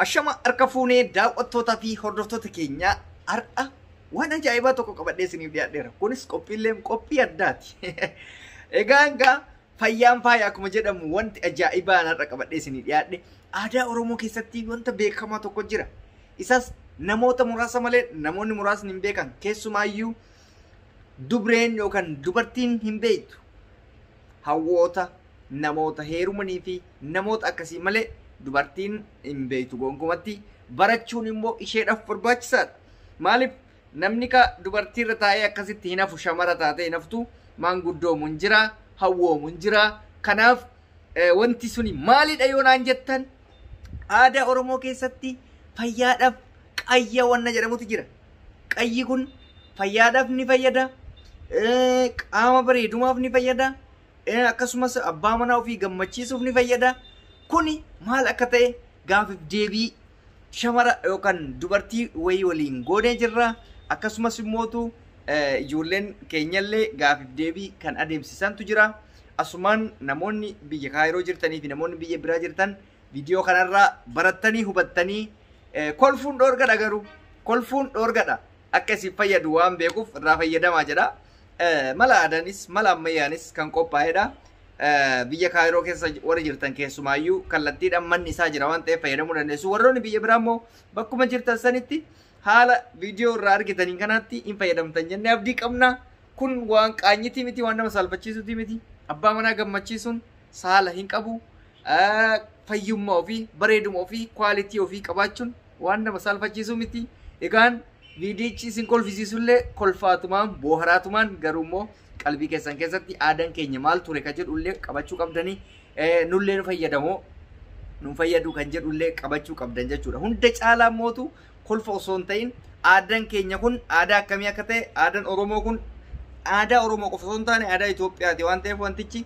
Ashama harka fuunee daawwattootaa fi hordoftoota keenya har'a waan ajaa'ibaa tokko qabadhee isiniif dhiyaadheera. Kunis qophiilee qophii addaati. Egaa fayyaan faaya akkuma jedhamu wanti ajaa'ibaa har'a qabadhee isiniif dhiyaadhe aadaa Oromoo keessatti wanta beekamaa tokko jira. Isas namoota muraasa malee namoonni muraasni hin beekan. Keessumaayyuu dubreen yookaan dubartiin hin beektu. Hawwoota namoota heerumanii fi namoota akkasii malee dubartiin hin beektu gonkumatti barachuun immoo isheedhaaf barbaachisaadha. Maaliif namni ka dubartii irra taa'ee akkasitti hin hafu shamara taatee hin haftu maanguddoomu hin jira hawwoomu hin jira. Kanaaf wanti suni maalidha yoo naan jettan aadaa Oromoo keessatti fayyaadhaaf qayya wanna jedhamutu jira. Qayyi kun fayyaadhaaf ni fayyada, qaama bareedumaaf ni fayyada, akkasumas abbaa manaa ofii gammachiisuuf ni fayyada. Kuni maal akka ta'e gaafiif deebii shamara yookaan dubartii wayii waliin goonee jirra. Akkasumas immootu ijoolleen keenyallee gaafiif deebii kan adeemsisantu jira. Asumaan namoonni biyya Kaayiroo jirtanii fi namoonni biyya biraa jirtan viidiyoo kanarraa barattanii hubattanii kolfuun dhoorgadha. Garuu kolfuun dhoorgadha akka isin fayyadu waan beekuuf irraa fayyadamaa jedha. Mala aadaanis mala ammayyaanis kan qophaa'edha. Biyya Kaayiroo keessa warri jirtan keessumaayyuu kallattiidhaan manni isaa jira waan ta'eef fayyadamuu dandeessu. Warroonni biyya biraa immoo bakkuma jirtan sanitti haala viidiyoo irraa argitanii kanaatti hin fayyadamtan jennee abdii qabna. Kun waan qaanyitii miti, waan nama saalfachiisuuti miti. Abbaa manaa gammachiisuun saala hin qabu. Fayyummaa ofii, bareeduma ofii, kwaalitii ofii qabaachuun waan nama saalfachiisuu miti. Egaan viidiyichi isin kolfisiisullee kolfaatumaan booharaatumaan garuu immoo qalbii keessan keessatti aadaan keenya maal ture kan jedhullee qabachuu qabdanii nullee nu fayyadamoo nu fayyadu kan jedhullee qabachuu qabdan jechuudha. Hunda caalaa mootu kolfa osoo hin ta'in aadaan keenya kun aadaa akkamii akka ta'e aadaan Oromoo kun aadaa Oromoo qofa osoo hin taane aadaa Itoophiyaati waan ta'eef wantichi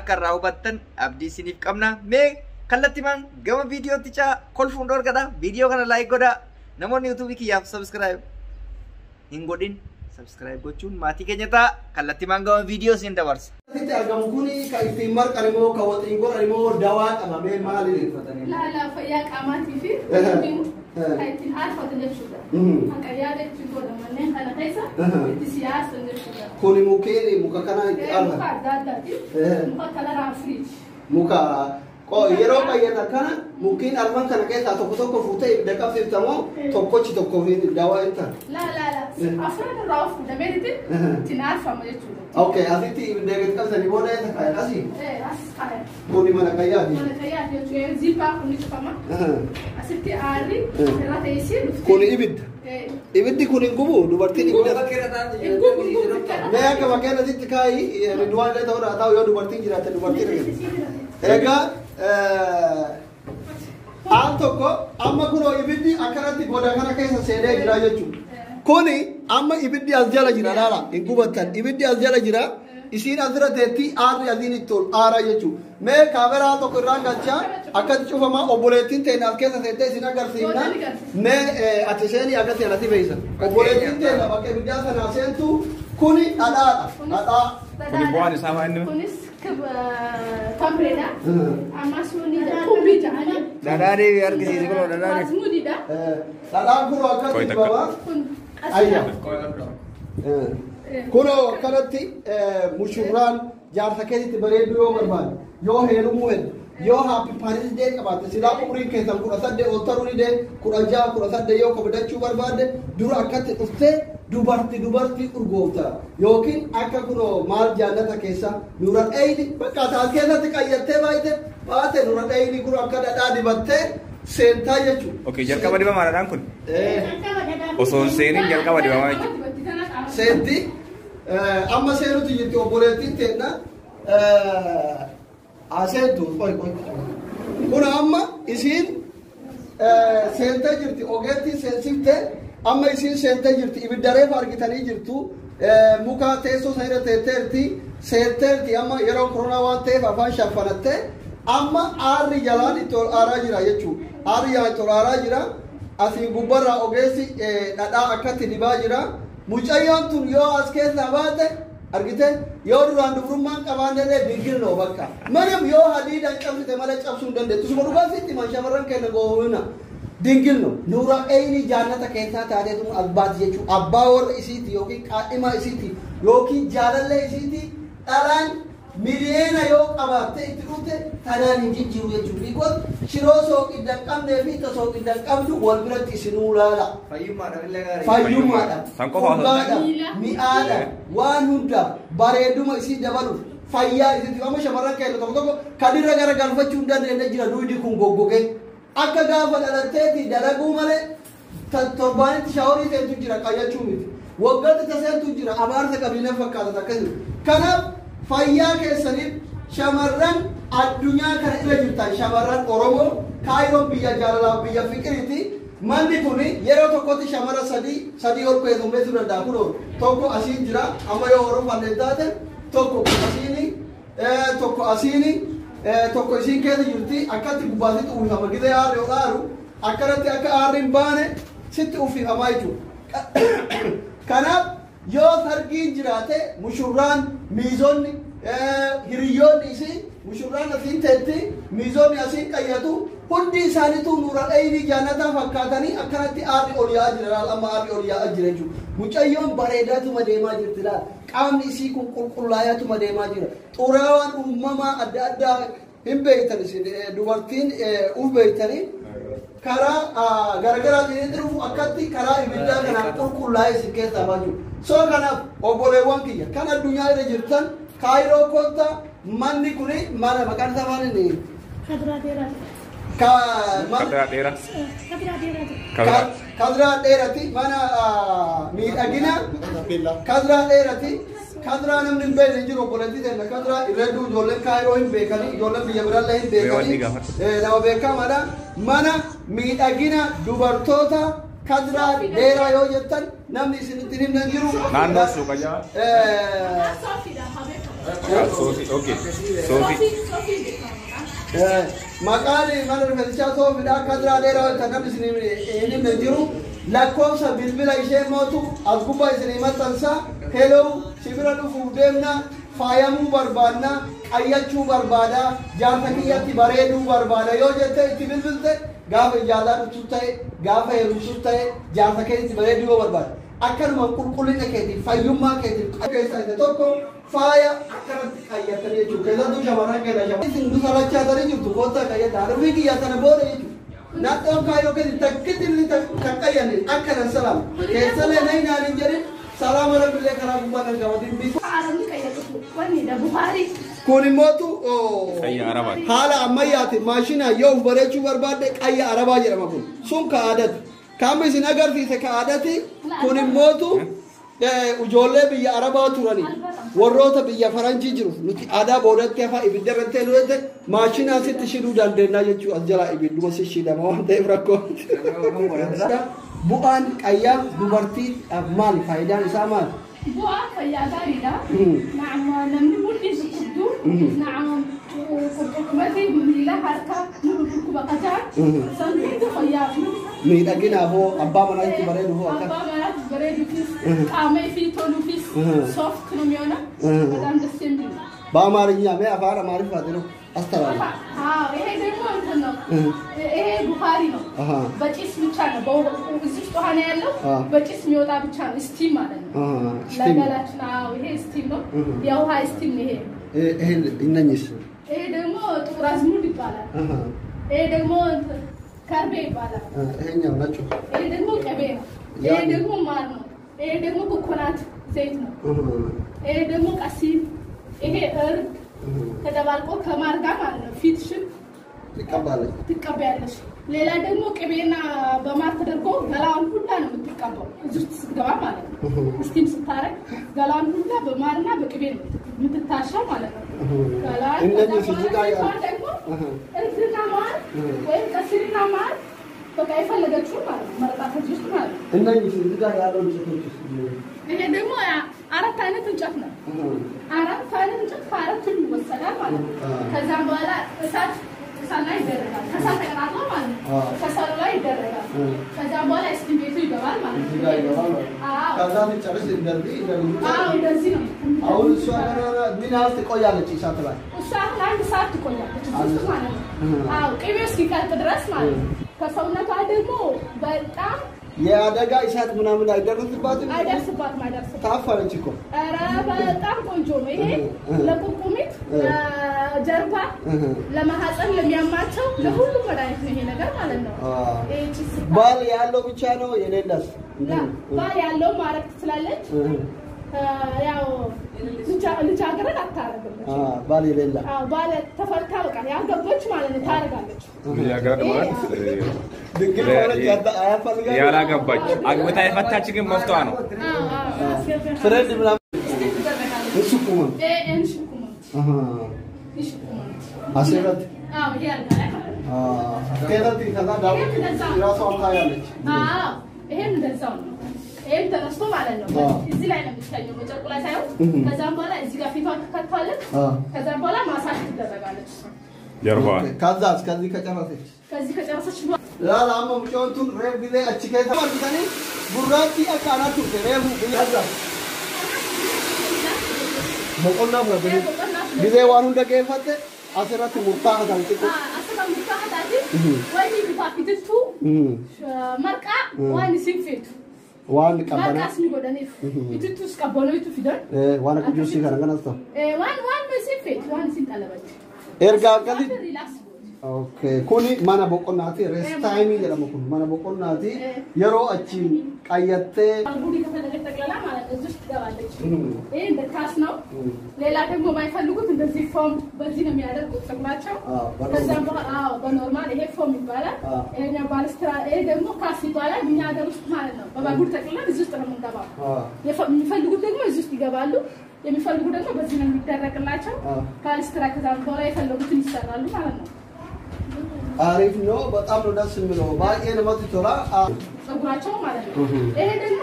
akka irraa hubattan abdii isiniif qabna. Mee kallattimaan gama viidiyootti kolfuun dhoorgadha. Viidiyoo kana laayik godhaa. Namoonni YouTube kiyyaaf subscribe hin godhin. Subscribe gochuun maatii keenya ta'a. Kallattimaan gama viidiyoo isin dabarsa. Sitti argamu kuni kan ittiin marqan immoo kan waxiin godhan immoo dawaa qabamee maali deeffatanii? Laala fayyaa qaamaatii fi kan ittiin haarfatan jechuudha. Akka yaada ittiin godhan manneen kana keessa itti siyaasan jechuudha. Kuni mukkeen muka kana itti Muka adda addaati. Muka kalaraa firiiji. muka yeroo bayyana kana mukkeen arfan kana keessaa tokko fuutee ibidda qabsiiftamoo tokkochi tokko dawaa hin taane. Laala afran irraa of fuudhamee ittiin haarfama jechuudha. Okay, asitti ibidda gadi qabsanii booda isa kaayan asii? As kaayan. Kuni mana qayyaati? Mana qayyaati jechuudha. Zippaa kun ni cufama. Asitti aarri irra teessee dhuftee. Kuni ibidda? Ibiddi kun hin gubu dubartiin ibidda? Mee akka bakkeen asitti kaayi ridwaan illee ta'uu ta'u yoo dubartiin jiraatte dubartiin egaa aan tokko amma kunoo ibiddi akkanatti goda kana keessa seenee jira jechuudha. Kuni amma ibiddi as jala jira laala hin gubattan ibiddi as jala jira isiin asirra teetti aarri asiin itti ol aaraa jechuudha. Mee kaameraa tokko irraan galchaa akkatti cufamaa obboleettiin teenya as keessa seentee isin agarsiifna. Mee ati seenii akkasii alatti beeysan. Obboleettiin teenya bakka ibiddaa sanaa seentu kuni dhadhaadha. Dhadhaa. Kuni bu'aan isaa maal inni? Kunis tamreedha. Amma suni kumbii ta'anii. Dhadhaa deebii argisiisi kunoo dhadhaa deebii. Masmuudidha. Dhadhaan kunoo akkatti baba. Ayya. Kunoo akkanatti mushurraan jaarsa keessatti bareedu yoo barbaade yoo heerumuu heddu yoo haappi paaris dee qabaatte silaa umriin keessan 18 ol ta'uu ni dee 16 18 yoo kabajachuu barbaade dura akkatti dhuftee dubartii urgoofta yookiin akka kunoo maal jaallata keessa nura dheeyni bakka taas keessatti qayyattee baate nura dheeyni kun akka dhadhaa dibattee seentaa jechuudha. Okay, jalqaba dibamaa dhadhaan kun? Osoo hin seeniin jalqaba dibamaa jechuudha. Seenti amma seenuti jirti obboleettiin teenna aseentu kun amma isiin seentee jirti ogeettiin seensifte amma isiin seentee jirti ibidda reefa argitanii jirtu muka teessoo sana irra teetteerti seenteerti amma yeroo koronaa waan ta'eef afaan shaffanatte amma aarri jalaan itti ol aaraa jira jechuudha. Aarri jalaan itti ol aaraa jira asiin gubbarraa ogeessi dhadhaa akkatti dibaa jira. Mucayyoon tun yoo as keessaa baate argite yoo duraan dubrummaan qabaannellee bingilnoo bakka. Maryam yoo hadiidhaan cabsite malee cabsuu hin dandeettu. Suma dhugaasitti man shamarran keenya goowwina. dingilno nura ayni jannata keessa taateetu albaat jechu abbaa warra isiiti yookiin qaadhima isiiti yookiin jaalalle isiiti dhalaan miliyeena yoo qabaatte itti dhufte tanaan hin jijjiiru jechuudha. Because shiroo sooqidda qabnee fi sooqidda qabdu wal biratti isinuu laala. Fayyummaadha. Mi'aadha. Waan hunda bareeduma isii dabaluuf fayyaa isiiti. Amma shamarran keessa tokko tokko kadirra gara galfachuu hin dandeenye jira duudi kun goggogee. Akka gaafa dhalatteeti dalaguu malee torbaanitti shaaworii seentu jira qayyachuu miti. Waggaatti taseentu jira abaarsa qabiinee fakkaatan akkasii. Kanaaf fayyaa keessaniif shamarran addunyaa kana irra jirtan shamarran Oromoo Kaayiroon biyya jaalalaa biyya fiqiriiti. Manni kuni yeroo tokkotti shamara sadii ol keessummeessuu danda'a kun tokko asiin jira amma yoo horofannee taate tokko asiini tokko isiin keessa jirti akkatti gubbaasitti uwwifama gizee aarri yoo dhaaru akkanatti akka aarri hin baane sitti uwwifamaa jechuudha. Kanaaf yoo sargiin jiraate mushurraan miizonni hiriyyoonni isii mushurraan asiin teetti miizonni asiin qayyatu hundi isaaniitu nuura dheeybii jannataa fakkaatanii akkanatti aarri ol yaa'aa jira amma aarri ol yaa'aa jira jechuudha. Mucayyoon bareedaatuma deemaa jirti laal qaamni isii kun qulqullaayaatuma deemaa jira. Xuraawaan uumamaa adda addaa hin beektan dubartiin uf beektanii karaa garaagaraatiin dhufu akkatti karaa ibiddaa kanaan qulqullaa'ee isin keessaa baatu. Soo kanaaf obboleewwan kiyya kan addunyaa irra jirtan Kaayiroo kotta manni kuni mana maqaan isaa maal inni? Kadraa dheerati mana miidhagina kadraa dheerati kadraa namni hin beekne jiru obboleettii ta'e kadraa irreedduu ijoolleen Kaayiroo hin beekanii ijoolleen biyya biraallee hin beekanii nama beekamaadha mana miidhagina dubartoota kadraa dheeraa yoo jettan namni isinitti himnan jiru naannoo suuqa jaa okay maqaan mana rifeensaa soofidha kadraa dheeraa yoo jettan namni isinitti himnan jiru lakkoofsa bilbila ishee mootu as gubbaa isinii maxxansa heloo sibira dhufuuf deemna faayamuu barbaadna qayyachuu barbaada jaarsa kiyyatti bareeduu barbaada yoo jette itti bilbilte gaafa ijaasaa dhuftu ta'e gaafa heerumsuuf ta'e jaarsa keetti bareeduu yoo barbaada akkanuma qulqullina keetiif fayyummaa keetiif keessaa isa tokko faaya akkanatti qayyatanii jechuudha. Keessattuu shamarran keenya isin dusalachaatanii jirtu koottaa qayyaddaa rifii kiyyaa sana booda jechuudha. Naannoo Kaayiroo keessatti takkitti kan qayyanne akkanan salaam keessallee na hinaanin jedhin salaama rabbillee karaa gubbaa kan qabatin bifa. Kun immootu haala ammayyaati maashina yoo uf bareechuu barbaadde qayya arabaa jedhama kun sun ka aadati kaamma isin agarsiise ka aadati kun immootu ijoollee biyya arabaa turani warroota biyya faranjii jiru nuti aadaa boodatti hafa ibidda irratti hedduutte maashinaa sitti shiduu dandeenya jechuu as jalaa ibidduma si shidama waan ta'eef rakkoo. Bu'aan qayyaa dubartiidhaaf maali faayidaan isaa maali? Bu'aa fayyaa gaariidha. Namni mudhiin dhukkubdu qurqurqumatti miila harkaa dhukkuba qataan sanbiitu fayyaaf. Miidhaginaaf hoo abbaa manaatti bareedu hoo akka? Abbaa manaatti bareeduufis qaama ifii toluufis soft numiyoona በጣም ደስ የሚል ነው። በአማርኛ አፋን አማርኛ ነው አስተላልፍ። ይሄ ደግሞ እንትን ነው። ይሄ ቡኻሪ ነው። በጭስ ብቻ ነው። እዚህ ውስጥ ውሃ ነው ያለው። በጭስ የሚወጣ ብቻ ነው። ስቲም ማለት ነው። ለገላችን ይሄ ስቲም ነው። የውሃ ስቲም ነው ይሄ። ይሄ እነኝስ? ይሄ ደግሞ ጥቁር አዝሙድ ይባላል። ይሄ ደግሞ ከርቤ ይባላል። ይሄኛው ነጭ። ይሄ ደግሞ ቅቤ ነው። ይሄ ደግሞ ማር ነው። ይሄ ደግሞ ኮኮናት ዘይት ነው። ይሄ ደግሞ ቀሲል ይሄ እርድ ተደባልቆ ከማር ጋር ማለት ነው። ፊትሽን ትቀበያለሽ። ሌላ ደግሞ ቅቤና በማር ተደርጎ ገላውን ሁላ ነው የምትቀባው እዚህ ውስጥ ስትገባ ማለት ነው። ስቲም ስታረግ ገላውን ሁላ በማርና በቅቤ ነው የምትታሻው ማለት ነው። ገላውን እንደዚህ ሲዝጋ ደግሞ እርድና ማር ወይም ቀሲልና ማር በቃ የፈለገችው ማለት ነው መረጣት እዚህ ውስጥ ማለት ነው። እንደዚህ ሲዝጋ ያለው ልጅቶች ይሄ ደግሞ አራት አይነት እንጨት ነው። አራት አይነት እንጨት ከአራቱም ይወሰዳል ማለት ነው። ከዛም በኋላ እሳት ላይ ይደረጋል። ከእሳት ተቀጣጥሎ ማለት ነው። ከሰሉ ላይ ይደረጋል። ከዛም በኋላ ስቲም ቤቱ ይገባል ማለት ነው። አዎ ከዛ ጨርስ እንደዚህ እንደዚህ ነው። አሁን እሷ ምን ያህል ትቆያለች እሳት ላይ? እሷ አንድ ሰዓት ትቆያለች እዚህ ማለት ነው። አዎ ቅቤው እስኪቀልጥ ድረስ ማለት ነው። ከሰውነቷ ደግሞ በጣም የአደጋ እሳት ምናምን አይደርስባትም ታፈረች እኮ ኧረ በጣም ቆንጆ ነው ይሄ ለቁርቁሚት ጀርባ ለማህፀን ለሚያማቸው ለሁሉም መድኃኒት ነው ይሄ ነገር ማለት ነው ባል ያለው ብቻ ነው የሌላስ ባል ያለው ማረግ ትችላለች ያው ልጃገረድ አታረግም ባል የሌላ ባል ተፈታ በቃ ያገባች ማለት ነው ታረጋለች ልጃገረድ ማለት ድንግል ማለት ያላገባች አግብታ የፈታች ግን መፍቷ ነው ፍሬንድ ምናምን እሱ ቁም አሰረት ከዛት ከዛ ዳዊት ራሱ አምታያለች ይሄን እንደዛው ነው ይሄን ተነስቶ ማለት ነው እዚህ ላይ ነው የምትታየው በጨርቁ ላይ ሳይሆን ከዛም በኋላ እዚህ ጋር ፊቷን ትከታለች ከዛም በኋላ ማሳጅ ትደረጋለች ጀርባዋን ከዚህ ከጨረሰች ላላማ ሙጫውቱን ሬብ ጊዜ አችከ ተማርተኒ ጉራቲ አቃናቱ ሬቡ ያዛ በቆና ወደ ጊዜ ዋኑ እንደገፈተ አሰራት ሙርታህ ታንጥቁ አሰራት ሙርታህ ታንጥቁ ወይ ቢፋፊትቱ መርቃ ዋን ሲንፌቱ ዋን ቀበና ማቃስሚ ጎደኔፍ ኢትቱስ ቀበሎይቱ ፊደል ዋና ቅዱስ ይከራገናስቶ ዋን ሲንፌት ዋን ሲንጠለበት ኤርጋ ቀሊ ኦኬ ኩኒ ማና ቦቆናቲ ሬስት ታይም ይለሙ ኩኒ ማና ቦቆናቲ የሮ አቺ ቀየተ አልቡዲ ከተለቀ ተቀላ ማለት እዚህ ትገባለች ይሄ እንደ ካስ ነው ሌላ ደግሞ ማይፈልጉት እንደዚህ ፎም በዚህ ነው የሚያደርጉት ፀጉራቸው ከዛም በኋላ በኖርማል ይሄ ፎም ይባላል ይሄኛ ባልስትራ ይሄ ደግሞ ካስ ይባላል እኛ ሀገር ውስጥ ማለት ነው በባጉር ተቀላ እዚህ ውስጥ ነው የምንገባው የሚፈልጉት ደግሞ እዚህ ውስጥ ይገባሉ የሚፈልጉ ደግሞ በዚህ ነው የሚደረግላቸው ባልስትራ ከዛም በኋላ የፈለጉትን ይሰራሉ ማለት ነው አሪፍ ነው በጣም ነው ደስ የሚለው ባቄ ለማት ይቶራ ፀጉራቸው ማለት ነው ይሄ ደግሞ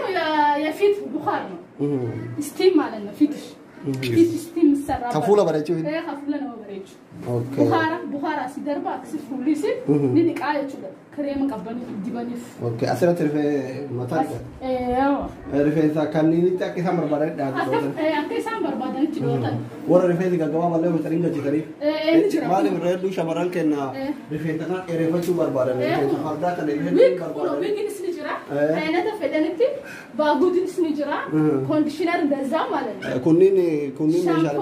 የፊት ቡኻር ነው ስቲም ማለት ነው ፊት ስቲም ሰራ ከፉላ በረጭ ይሄ ከፉላ ነው በረጭ ኦኬ ቡኻራ ሲደርባ አክሲስ ፉሊሲ ንንቃለች ክሬም ቀበኒ ዲበኒፍ ኦኬ አስራት ርፈ ማታቀ ርፈ ታካኒኒ ታቂሳ መርባዳ ዳግቶ አቂሳ መርባዳ እንችሎታ ወረ ርፈ ገገባ ባለ መጠሪንገ ጅተሪ ማለ ረዱ ሸመራን ከና ርፈ ተና ርፈቹ መርባዳ ነው ፈርዳ ከነ መርባዳ ቢግንስ ንጅራ አይነተ ፈደንቲ ባጉድንስ ንጅራ ኮንዲሽነር እንደዛ ማለት ነው ኩኒን ይሻላል